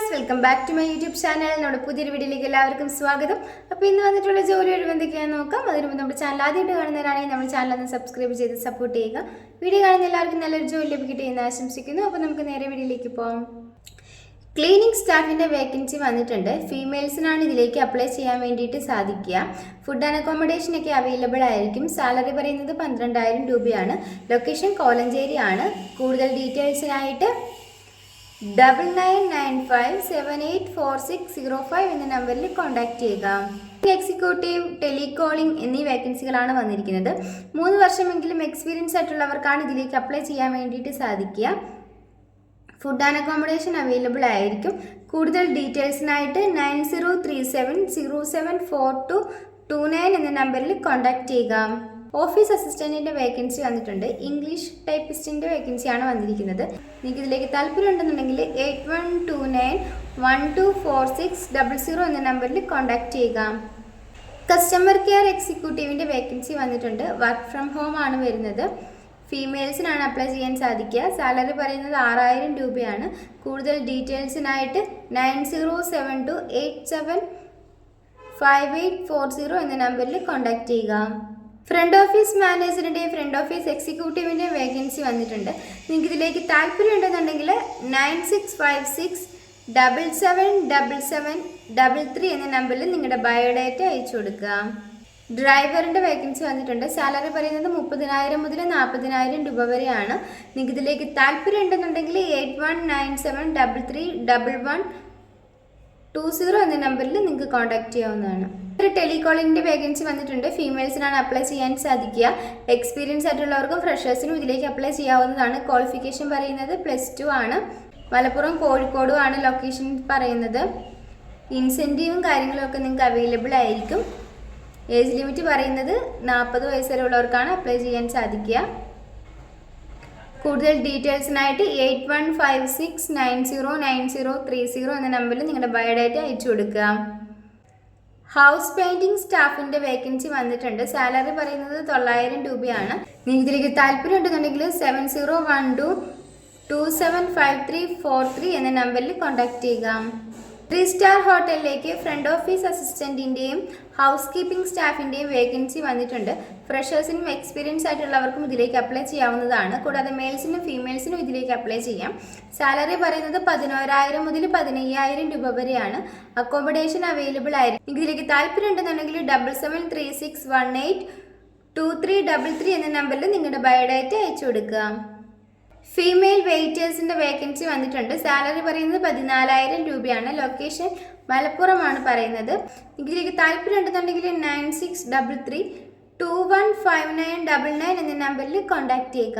Viewers, welcome back to my YouTube channel. നമ്മുടെ പുതിയൊരു വീഡിയോയിലേക്ക് എല്ലാവർക്കും സ്വാഗതം. അപ്പോൾ ഇന്ന് വന്നിട്ടുള്ള ജോലി ഒഴിവ് എന്തൊക്കെയാണെന്ന് നോക്കാം. അതിന് മുമ്പ് നമ്മുടെ ചാനൽ ആദ്യമായിട്ട് കാണുന്നവരാണെങ്കിൽ നമ്മുടെ ചാനൽ ഒന്ന് സബ്സ്ക്രൈബ് ചെയ്ത് സപ്പോർട്ട് ചെയ്യുക. വീഡിയോ കാണുന്ന എല്ലാവർക്കും നല്ലൊരു ജോലി ലഭിക്കട്ടെ എന്ന് ആശംസിക്കുന്നു. അപ്പോൾ നമുക്ക് നേരെ വീഡിയോയിലേക്ക് പോകാം. ക്ലീനിങ് സ്റ്റാഫിൻ്റെ വേക്കൻസി വന്നിട്ടുണ്ട്. ഫീമെയിൽസിനാണ് ഇതിലേക്ക് അപ്ലൈ ചെയ്യാൻ വേണ്ടിയിട്ട് സാധിക്കുക. ഫുഡ് ആൻഡ് അക്കോമഡേഷൻ ഒക്കെ അവൈലബിൾ ആയിരിക്കും. സാലറി പറയുന്നത് 12,000 രൂപയാണ്. ലൊക്കേഷൻ കോലഞ്ചേരി ആണ്. കൂടുതൽ ഡീറ്റെയിൽസിനായിട്ട് 9995784605 എന്ന നമ്പറിൽ കോൺടാക്ട് ചെയ്യുക. എക്സിക്യൂട്ടീവ്, ടെലികോളിംഗ് എന്നീ വേക്കൻസികളാണ് വന്നിരിക്കുന്നത്. 3 വർഷമെങ്കിലും എക്സ്പീരിയൻസ് ആയിട്ടുള്ളവർക്കാണ് ഇതിലേക്ക് അപ്ലൈ ചെയ്യാൻ വേണ്ടിയിട്ട് സാധിക്കുക. ഫുഡ് ആൻഡ് അക്കോമഡേഷൻ അവൈലബിൾ ആയിരിക്കും. കൂടുതൽ ഡീറ്റെയിൽസിനായിട്ട് 9037074229 എന്ന നമ്പറിൽ കോൺടാക്ട് ചെയ്യുക. ഓഫീസ് അസിസ്റ്റൻറ്റിൻ്റെ വേക്കൻസി വന്നിട്ടുണ്ട്. ഇംഗ്ലീഷ് ടൈപ്പിസ്റ്റിൻ്റെ വേക്കൻസിയാണ് വന്നിരിക്കുന്നത്. നിങ്ങൾക്ക് ഇതിലേക്ക് താല്പര്യം ഉണ്ടെന്നുണ്ടെങ്കിൽ 8129124600 എന്ന നമ്പറിൽ കോൺടാക്ട് ചെയ്യുക. കസ്റ്റമർ കെയർ എക്സിക്യൂട്ടീവിൻ്റെ വേക്കൻസി വന്നിട്ടുണ്ട്. വർക്ക് ഫ്രം ഹോം ആണ് വരുന്നത്. ഫീമെയിൽസിനാണ് അപ്ലൈ ചെയ്യാൻ സാധിക്കുക. സാലറി പറയുന്നത് 6,000 രൂപയാണ്. കൂടുതൽ ഡീറ്റെയിൽസിനായിട്ട് 9072875840 എന്ന നമ്പറിൽ കോൺടാക്ട് ചെയ്യുക. ഫ്രണ്ട് ഓഫീസ് മാനേജറിൻ്റെയും ഫ്രണ്ട് ഓഫീസ് എക്സിക്യൂട്ടീവിൻ്റെയും വേക്കൻസി വന്നിട്ടുണ്ട്. നിങ്ങൾക്ക് ഇതിലേക്ക് താല്പര്യം ഉണ്ടെന്നുണ്ടെങ്കിൽ 9656777733 എന്ന നമ്പറിൽ നിങ്ങളുടെ ബയോഡേറ്റ അയച്ചു കൊടുക്കുക. ഡ്രൈവറിൻ്റെ വേക്കൻസി വന്നിട്ടുണ്ട്. സാലറി പറയുന്നത് 30,000 മുതൽ 40,000 രൂപ വരെയാണ്. നിങ്ങൾക്ക് ഇതിലേക്ക് താല്പര്യം ഉണ്ടെന്നുണ്ടെങ്കിൽ 8197331120 എന്ന നമ്പറിൽ നിങ്ങൾക്ക് കോൺടാക്ട് ചെയ്യാവുന്നതാണ്. ഒരു ടെലികോളിംഗിൻ്റെ വേക്കൻസി വന്നിട്ടുണ്ട്. ഫീമെയിൽസിനാണ് അപ്ലൈ ചെയ്യാൻ സാധിക്കുക. എക്സ്പീരിയൻസ് ആയിട്ടുള്ളവർക്കും ഫ്രഷേഴ്സിനും ഇതിലേക്ക് അപ്ലൈ ചെയ്യാവുന്നതാണ്. ക്വാളിഫിക്കേഷൻ പറയുന്നത് +2 ആണ്. മലപ്പുറം കോഴിക്കോടും ആണ് ലൊക്കേഷൻ പറയുന്നത്. ഇൻസെൻറ്റീവും കാര്യങ്ങളൊക്കെ നിങ്ങൾക്ക് അവൈലബിൾ ആയിരിക്കും. ഏജ് ലിമിറ്റ് പറയുന്നത് 40 വയസ്സ് വരെ ഉള്ളവർക്കാണ് അപ്ലൈ ചെയ്യാൻ സാധിക്കുക. കൂടുതൽ ഡീറ്റെയിൽസിനായിട്ട് 8156909030 എന്ന നമ്പറിൽ നിങ്ങളുടെ ബയോഡേറ്റ അയച്ചു കൊടുക്കുക. ഹൗസ് പെയിൻറ്റിംഗ് സ്റ്റാഫിൻ്റെ വേക്കൻസി വന്നിട്ടുണ്ട്. സാലറി പറയുന്നത് 9,000 രൂപയാണ്. നിങ്ങൾക്ക് ഇതിലേക്ക് താല്പര്യം ഉണ്ടെന്നുണ്ടെങ്കിൽ 7012275343 എന്ന നമ്പറിൽ കോൺടാക്ട് ചെയ്യുക. 3 സ്റ്റാർ ഹോട്ടലിലേക്ക് ഫ്രണ്ട് ഓഫീസ് അസിസ്റ്റൻറ്റിൻ്റെയും ഹൗസ് കീപ്പിംഗ് സ്റ്റാഫിൻ്റെയും വേക്കൻസി വന്നിട്ടുണ്ട്. ഫ്രഷേഴ്സിനും എക്സ്പീരിയൻസ് ആയിട്ടുള്ളവർക്കും ഇതിലേക്ക് അപ്ലൈ ചെയ്യാവുന്നതാണ്. കൂടാതെ മെയിൽസിനും ഫീമെയിൽസിനും ഇതിലേക്ക് അപ്ലൈ ചെയ്യാം. സാലറി പറയുന്നത് 11,000 മുതൽ 15,000 രൂപ വരെയാണ്. അക്കോമഡേഷൻ അവൈലബിൾ ആയിരിക്കും. ഇതിലേക്ക് താല്പര്യം ഉണ്ടെന്നുണ്ടെങ്കിൽ 7736182333 എന്ന നമ്പറിൽ നിങ്ങളുടെ ബയോഡേറ്റ അയച്ചു കൊടുക്കുക. ഫീമെയിൽ വെയിറ്റേഴ്സിൻ്റെ വേക്കൻസി വന്നിട്ടുണ്ട്. സാലറി പറയുന്നത് 14,000 രൂപയാണ്. ലൊക്കേഷൻ മലപ്പുറമാണ് പറയുന്നത്. ഇതിലേക്ക് താല്പര്യം ഉണ്ടെന്നുണ്ടെങ്കിൽ 9633215999 എന്ന നമ്പറിൽ കോൺടാക്ട് ചെയ്യുക.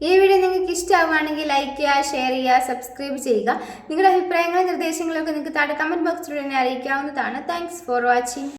ഈ വീഡിയോ നിങ്ങൾക്ക് ഇഷ്ടമാവുകയാണെങ്കിൽ ലൈക്ക് ചെയ്യുക, ഷെയർ ചെയ്യുക, സബ്സ്ക്രൈബ് ചെയ്യുക. നിങ്ങളുടെ അഭിപ്രായങ്ങളും നിർദ്ദേശങ്ങളൊക്കെ നിങ്ങൾക്ക് താഴെ കമൻറ്റ് ബോക്സിലൂടെ എന്നെ അറിയിക്കാവുന്നതാണ്. Thanks for watching.